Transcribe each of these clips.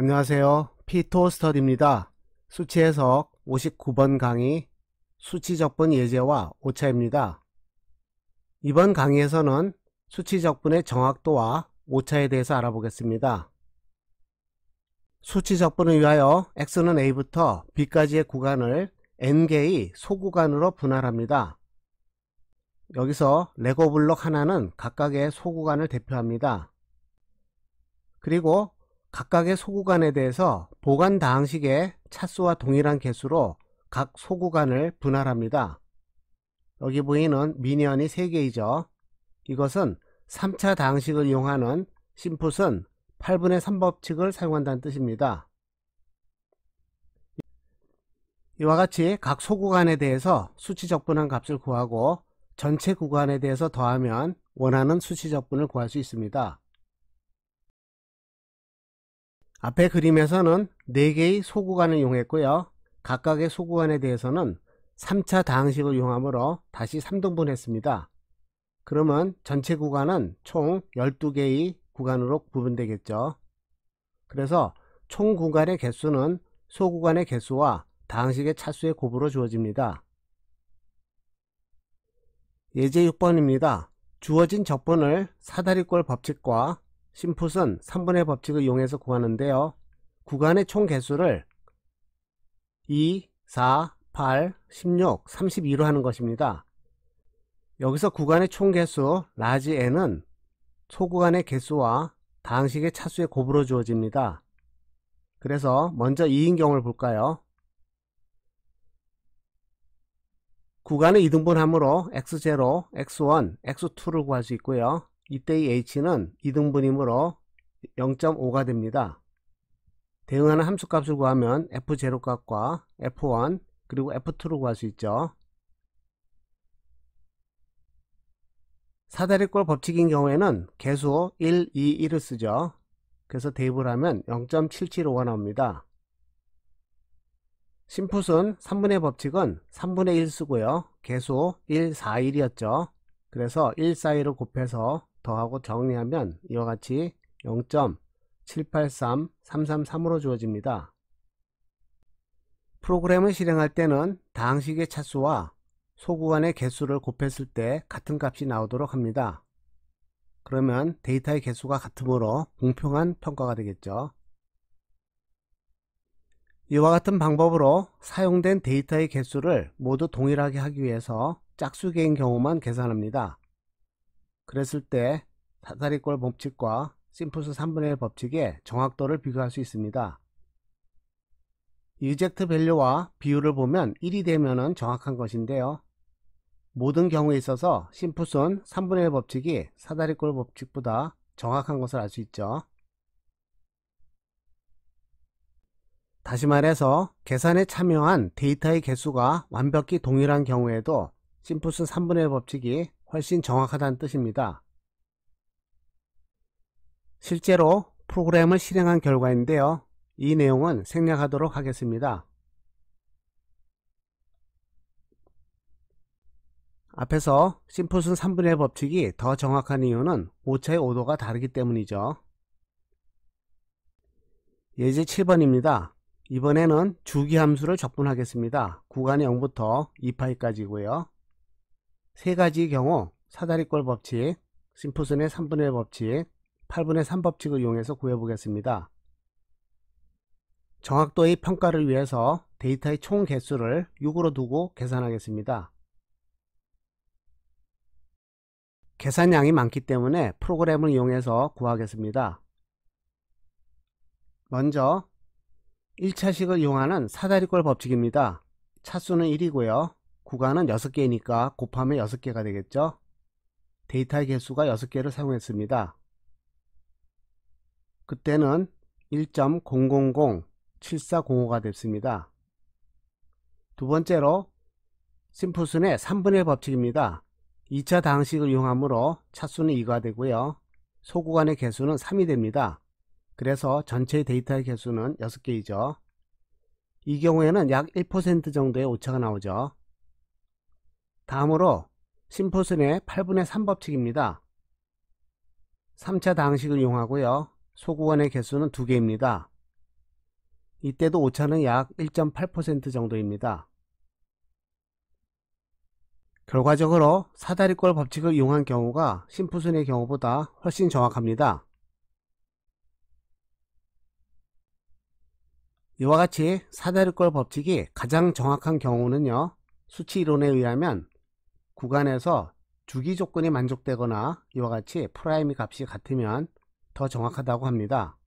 안녕하세요. 피토스터디입니다. 수치 해석 59번 강의 수치적분 예제와 오차입니다. 이번 강의에서는 수치적분의 정확도와 오차에 대해서 알아보겠습니다. 수치적분을 위하여 x는 a부터 b까지의 구간을 n개의 소구간으로 분할합니다. 여기서 레고 블록 하나는 각각의 소구간을 대표합니다. 그리고 각각의 소구간에 대해서 보관 다항식의 차수와 동일한 개수로 각 소구간을 분할합니다. 여기 보이는 미니언이 3개이죠. 이것은 3차 다항식을 이용하는 심풋은 8분의 3 법칙을 사용한다는 뜻입니다. 이와 같이 각 소구간에 대해서 수치적분한 값을 구하고 전체 구간에 대해서 더하면 원하는 수치적분을 구할 수 있습니다. 앞의 그림에서는 4개의 소구간을 이용했고요. 각각의 소구간에 대해서는 3차 다항식을 이용하므로 다시 3등분 했습니다. 그러면 전체 구간은 총 12개의 구간으로 구분되겠죠. 그래서 총 구간의 개수는 소구간의 개수와 다항식의 차수의 곱으로 주어집니다. 예제 6번입니다. 주어진 적분을 사다리꼴 법칙과 심풋은 3분의 법칙을 이용해서 구하는데요. 구간의 총 개수를 2, 4, 8, 16, 32로 하는 것입니다. 여기서 구간의 총 개수 라지 n은 소구간의 개수와 다항식의 차수의 곱으로 주어집니다. 그래서 먼저 2인 경우를 볼까요? 구간을 2등분하므로 x0, x1, x2를 구할 수 있고요. 이때의 h는 2등분이므로 0.5가 됩니다. 대응하는 함수값을 구하면 f0 값과 f1 그리고 f2를 구할 수 있죠. 사다리꼴 법칙인 경우에는 개수 1, 2, 1을 쓰죠. 그래서 대입을 하면 0.775가 나옵니다. 심풋은 3분의 법칙은 3분의 1 쓰고요. 개수 1, 4, 1이었죠. 그래서 1, 4, 1을 곱해서 더하고 정리하면 이와 같이 0.783333으로 주어집니다. 프로그램을 실행할 때는 다항식의 차수와 소구간의 개수를 곱했을 때 같은 값이 나오도록 합니다. 그러면 데이터의 개수가 같으므로 공평한 평가가 되겠죠. 이와 같은 방법으로 사용된 데이터의 개수를 모두 동일하게 하기 위해서 짝수개인 경우만 계산합니다. 그랬을 때 사다리꼴 법칙과 심풋 3분의 1 법칙의 정확도를 비교할 수 있습니다. 이젝트 밸류와 비율을 보면 1이 되면 정확한 것인데요. 모든 경우에 있어서 심풋은 3분의 1 법칙이 사다리꼴 법칙보다 정확한 것을 알 수 있죠. 다시 말해서 계산에 참여한 데이터의 개수가 완벽히 동일한 경우에도 심풋은 3분의 1 법칙이 훨씬 정확하다는 뜻입니다. 실제로 프로그램을 실행한 결과인데요. 이 내용은 생략하도록 하겠습니다. 앞에서 심풋은 3분의 1 법칙이 더 정확한 이유는 오차의 오도가 다르기 때문이죠. 예제 7번입니다. 이번에는 주기함수를 적분하겠습니다. 구간이 0부터 2파이까지고요. 세 가지의 경우 사다리꼴 법칙, 심풋의 3분의 1 법칙, 8분의 3 법칙을 이용해서 구해보겠습니다. 정확도의 평가를 위해서 데이터의 총 개수를 6으로 두고 계산하겠습니다. 계산량이 많기 때문에 프로그램을 이용해서 구하겠습니다. 먼저 1차식을 이용하는 사다리꼴 법칙입니다. 차수는 1이고요. 구간은 6개니까 곱하면 6개가 되겠죠. 데이터의 개수가 6개를 사용했습니다. 그때는 1.0007405가 됐습니다. 두 번째로 심풋의 3분의 1 법칙입니다. 2차 다항식을 이용하므로 차수는 2가 되고요. 소구간의 개수는 3이 됩니다. 그래서 전체 데이터의 개수는 6개이죠. 이 경우에는 약 1% 정도의 오차가 나오죠. 다음으로 심풋의 8분의 3 법칙입니다. 3차 다항식을 이용하고요. 소구간의 개수는 2개입니다. 이때도 오차는 약 1.8% 정도입니다. 결과적으로 사다리꼴 법칙을 이용한 경우가 심푸순의 경우보다 훨씬 정확합니다. 이와 같이 사다리꼴 법칙이 가장 정확한 경우는요, 수치 이론에 의하면 구간에서 주기 조건이 만족되거나 이와 같이 프라임이 값이 같으면 더 정확하다고 합니다.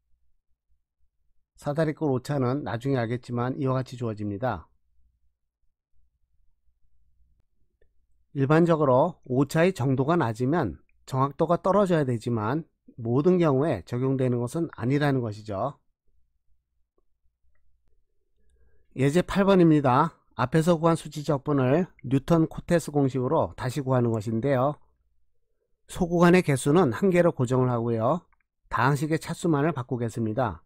사다리꼴 오차는 나중에 알겠지만 이와 같이 주어집니다. 일반적으로 오차의 정도가 낮으면 정확도가 떨어져야 되지만 모든 경우에 적용되는 것은 아니라는 것이죠. 예제 8번입니다. 앞에서 구한 수치 적분을 뉴턴 코테스 공식으로 다시 구하는 것인데요. 소구간의 개수는 1개로 고정을 하고요. 다항식의 차수만을 바꾸겠습니다.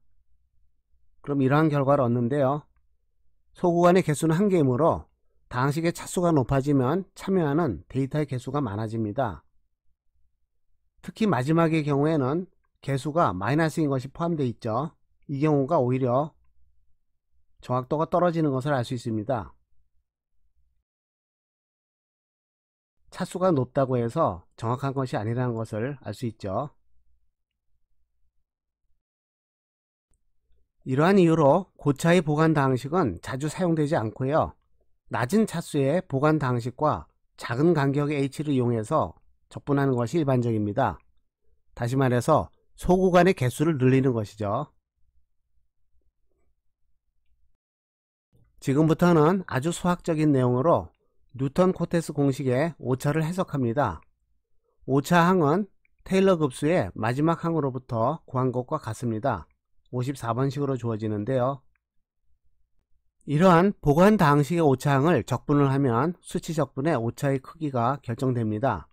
그럼 이러한 결과를 얻는데요. 소구간의 개수는 1개이므로 다항식의 차수가 높아지면 참여하는 데이터의 개수가 많아집니다. 특히 마지막의 경우에는 개수가 마이너스인 것이 포함되어 있죠. 이 경우가 오히려 정확도가 떨어지는 것을 알 수 있습니다. 차수가 높다고 해서 정확한 것이 아니라는 것을 알 수 있죠. 이러한 이유로 고차의 보관 다항식은 자주 사용되지 않고요. 낮은 차수의 보관 다항식과 작은 간격의 h를 이용해서 적분하는 것이 일반적입니다. 다시 말해서 소구간의 개수를 늘리는 것이죠. 지금부터는 아주 수학적인 내용으로 뉴턴 코테스 공식의 오차를 해석합니다. 오차항은 테일러 급수의 마지막 항으로부터 구한 것과 같습니다. 54번식으로 주어지는데요. 이러한 보관 다항식의 오차항을 적분을 하면 수치 적분의 오차의 크기가 결정됩니다.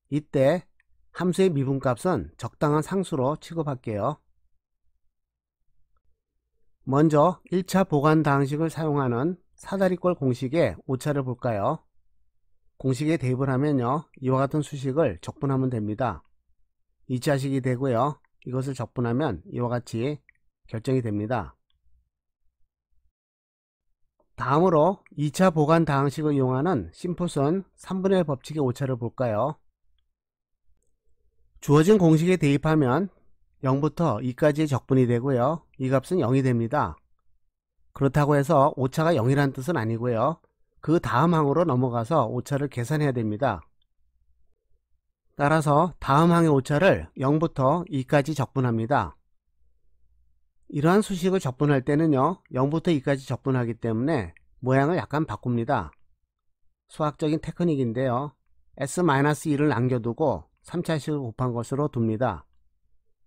이때 함수의 미분값은 적당한 상수로 취급할게요. 먼저 1차 보관 다항식을 사용하는 사다리꼴 공식의 오차를 볼까요? 공식에 대입을 하면요, 이와 같은 수식을 적분하면 됩니다. 2차식이 되고요. 이것을 적분하면 이와 같이 결정이 됩니다. 다음으로 2차 보관 다항식을 이용하는 심푸슨 3분의 1 법칙의 오차를 볼까요? 주어진 공식에 대입하면 0부터 2까지의 적분이 되고요. 이 값은 0이 됩니다. 그렇다고 해서 오차가 0이란 뜻은 아니고요. 그 다음 항으로 넘어가서 오차를 계산해야 됩니다. 따라서 다음 항의 오차를 0부터 2까지 적분합니다. 이러한 수식을 적분할 때는요, 0부터 2까지 적분하기 때문에 모양을 약간 바꿉니다. 수학적인 테크닉인데요. S-2를 남겨두고 3차식을 곱한 것으로 둡니다.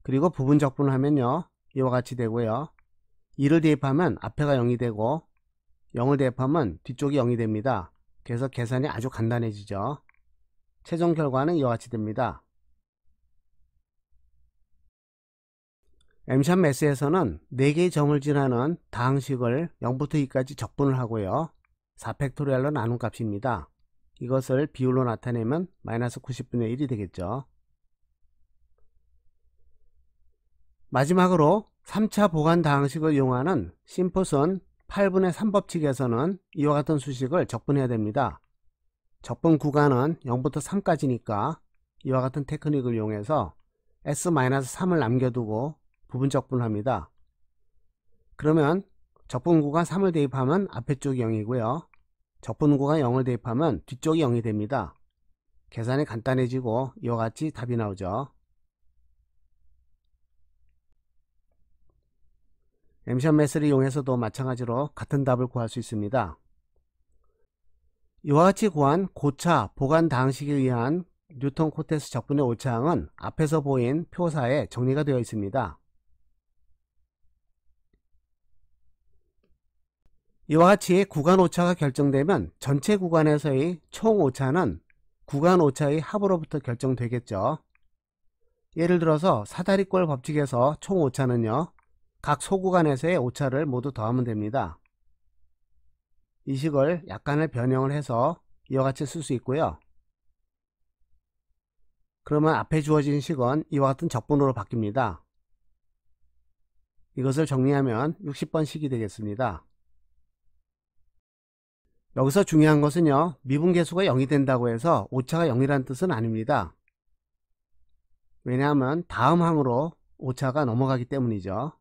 그리고 부분 적분을 하면요, 이와 같이 되고요. 2를 대입하면 앞에가 0이 되고 0을 대입하면 뒤쪽이 0이 됩니다. 그래서 계산이 아주 간단해지죠. 최종 결과는 이와 같이 됩니다. 엠샵 매스에서는 4개의 점을 지나는 다항식을 0부터 2까지 적분을 하고요. 4팩토리얼로 나눈 값입니다. 이것을 비율로 나타내면 마이너스 90분의 1이 되겠죠. 마지막으로 3차 보관 다항식을 이용하는 심푸슨 8분의 3 법칙에서는 이와 같은 수식을 적분해야 됩니다. 적분 구간은 0부터 3까지니까 이와 같은 테크닉을 이용해서 S-3을 남겨두고 부분 적분을 합니다. 그러면 적분 구간 3을 대입하면 앞에 쪽이 0이고요. 적분 구간 0을 대입하면 뒤쪽이 0이 됩니다. 계산이 간단해지고 이와 같이 답이 나오죠. 엠샵 매스를 이용해서도 마찬가지로 같은 답을 구할 수 있습니다. 이와 같이 구한 고차 보관 다항식에 의한 뉴턴 코테스 적분의 오차항은 앞에서 보인 표사에 정리가 되어 있습니다. 이와 같이 구간 오차가 결정되면 전체 구간에서의 총 오차는 구간 오차의 합으로부터 결정되겠죠. 예를 들어서 사다리꼴 법칙에서 총 오차는요, 각 소구간에서의 오차를 모두 더하면 됩니다. 이 식을 약간의 변형을 해서 이와 같이 쓸 수 있고요. 그러면 앞에 주어진 식은 이와 같은 적분으로 바뀝니다. 이것을 정리하면 60번씩이 되겠습니다. 여기서 중요한 것은요, 미분계수가 0이 된다고 해서 오차가 0이란 뜻은 아닙니다. 왜냐하면 다음 항으로 오차가 넘어가기 때문이죠.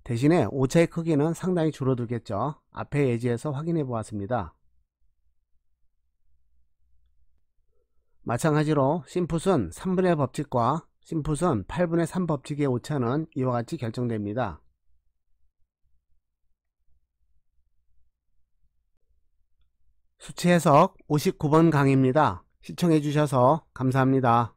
대신에 오차의 크기는 상당히 줄어들겠죠. 앞에 예제에서 확인해 보았습니다. 마찬가지로 심풋은 3분의 법칙과 심풋은 8분의 3 법칙의 오차는 이와 같이 결정됩니다. 수치 해석 59번 강의입니다. 시청해 주셔서 감사합니다.